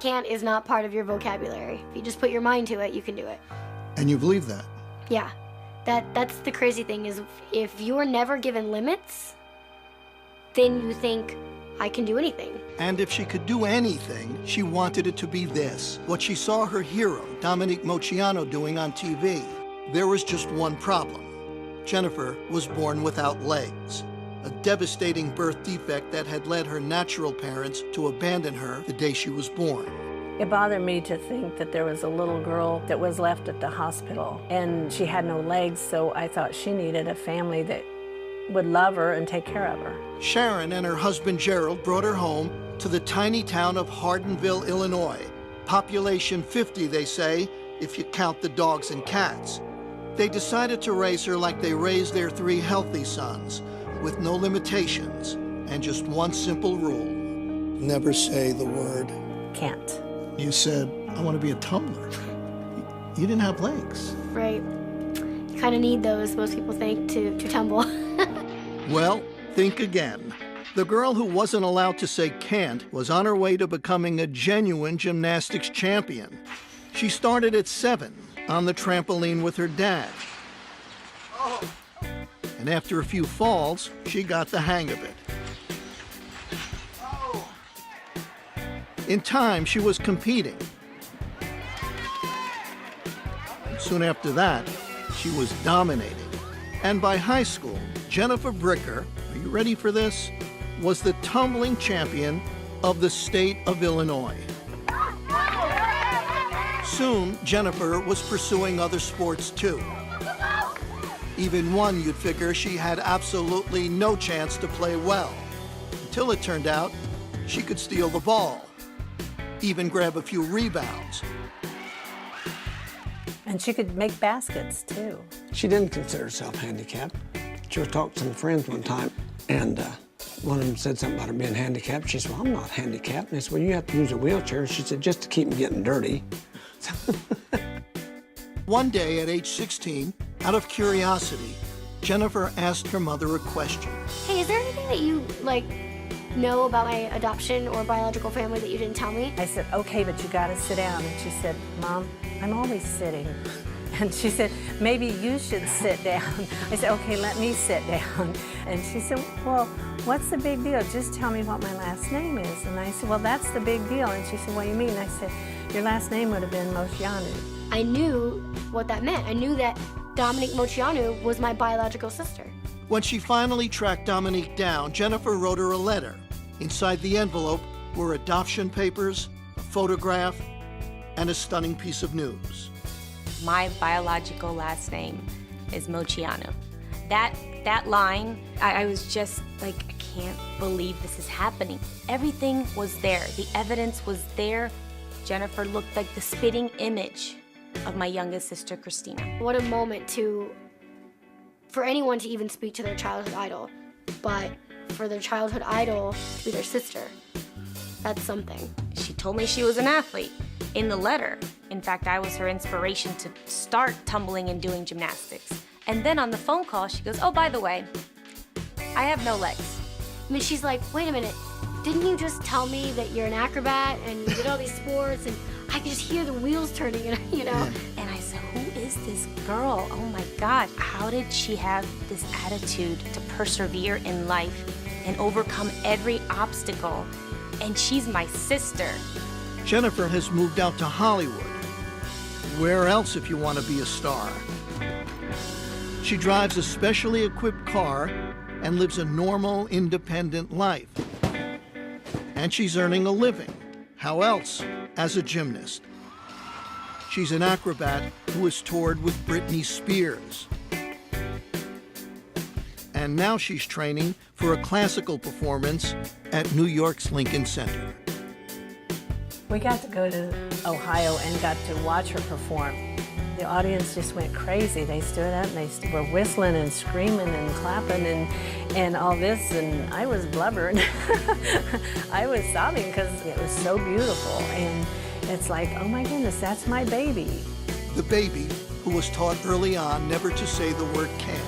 Can't is not part of your vocabulary. If you just put your mind to it, you can do it. And you believe that? Yeah. That's the crazy thing is if you're never given limits, then you think, I can do anything. And if she could do anything, she wanted it to be this, what she saw her hero, Dominique Moceanu, doing on TV. There was just one problem. Jennifer was born without legs, a devastating birth defect that had led her natural parents to abandon her the day she was born. It bothered me to think that there was a little girl that was left at the hospital, and she had no legs, so I thought she needed a family that would love her and take care of her. Sharon and her husband Gerald brought her home to the tiny town of Hardinville, Illinois. Population 50, they say, if you count the dogs and cats. They decided to raise her like they raised their 3 healthy sons, with no limitations and just one simple rule. Never say the word Can't. You said, I want to be a tumbler. You didn't have legs. Right. You kind of need those, most people think, to tumble. Well, think again. The girl who wasn't allowed to say can't was on her way to becoming a genuine gymnastics champion. She started at 7 on the trampoline with her dad. And after a few falls, she got the hang of it. In time, she was competing. Soon after that, she was dominating. And by high school, Jennifer Bricker, are you ready for this, was the tumbling champion of the state of Illinois. Soon, Jennifer was pursuing other sports too. Even one you'd figure she had absolutely no chance to play well, until it turned out she could steal the ball, even grab a few rebounds. And she could make baskets, too. She didn't consider herself handicapped. She was talking to some friends one time, and one of them said something about her being handicapped. She said, well, I'm not handicapped. And they said, well, you have to use a wheelchair. She said, just to keep me getting dirty. One day at age 16, out of curiosity, Jennifer asked her mother a question. Hey, is there anything that you, know about my adoption or biological family that you didn't tell me? I said, okay, but you gotta sit down. And she said, Mom, I'm always sitting. And she said, maybe you should sit down. I said, okay, let me sit down. And she said, well, what's the big deal? Just tell me what my last name is. And I said, well, that's the big deal. And she said, what do you mean? I said, your last name would have been Moceanu. I knew what that meant. I knew that Dominique Moceanu was my biological sister. When she finally tracked Dominique down, Jennifer wrote her a letter. Inside the envelope were adoption papers, a photograph, and a stunning piece of news. My biological last name is Moceanu. That line, I was just like, I can't believe this is happening. Everything was there. The evidence was there. Jennifer looked like the spitting image of my youngest sister, Christina. What a moment for anyone to even speak to their childhood idol, but for their childhood idol to be their sister. That's something. She told me she was an athlete in the letter. In fact, I was her inspiration to start tumbling and doing gymnastics. And then on the phone call, she goes, oh, by the way, I have no legs. I mean, she's like, wait a minute, didn't you just tell me that you're an acrobat and you did all these sports and I could just hear the wheels turning, you know? And I said, who is this girl? Oh my God, how did she have this attitude to persevere in life and overcome every obstacle? And she's my sister. Jennifer has moved out to Hollywood. Where else if you want to be a star? She drives a specially equipped car and lives a normal, independent life. And she's earning a living. How else? As a gymnast. She's an acrobat who has toured with Britney Spears. And now she's training for a classical performance at New York's Lincoln Center. We got to go to Ohio and got to watch her perform. The audience just went crazy. They stood up and they were whistling and screaming and clapping and all this, and I was blubbering. I was sobbing because it was so beautiful, and it's like, oh my goodness, that's my baby. The baby who was taught early on never to say the word can't.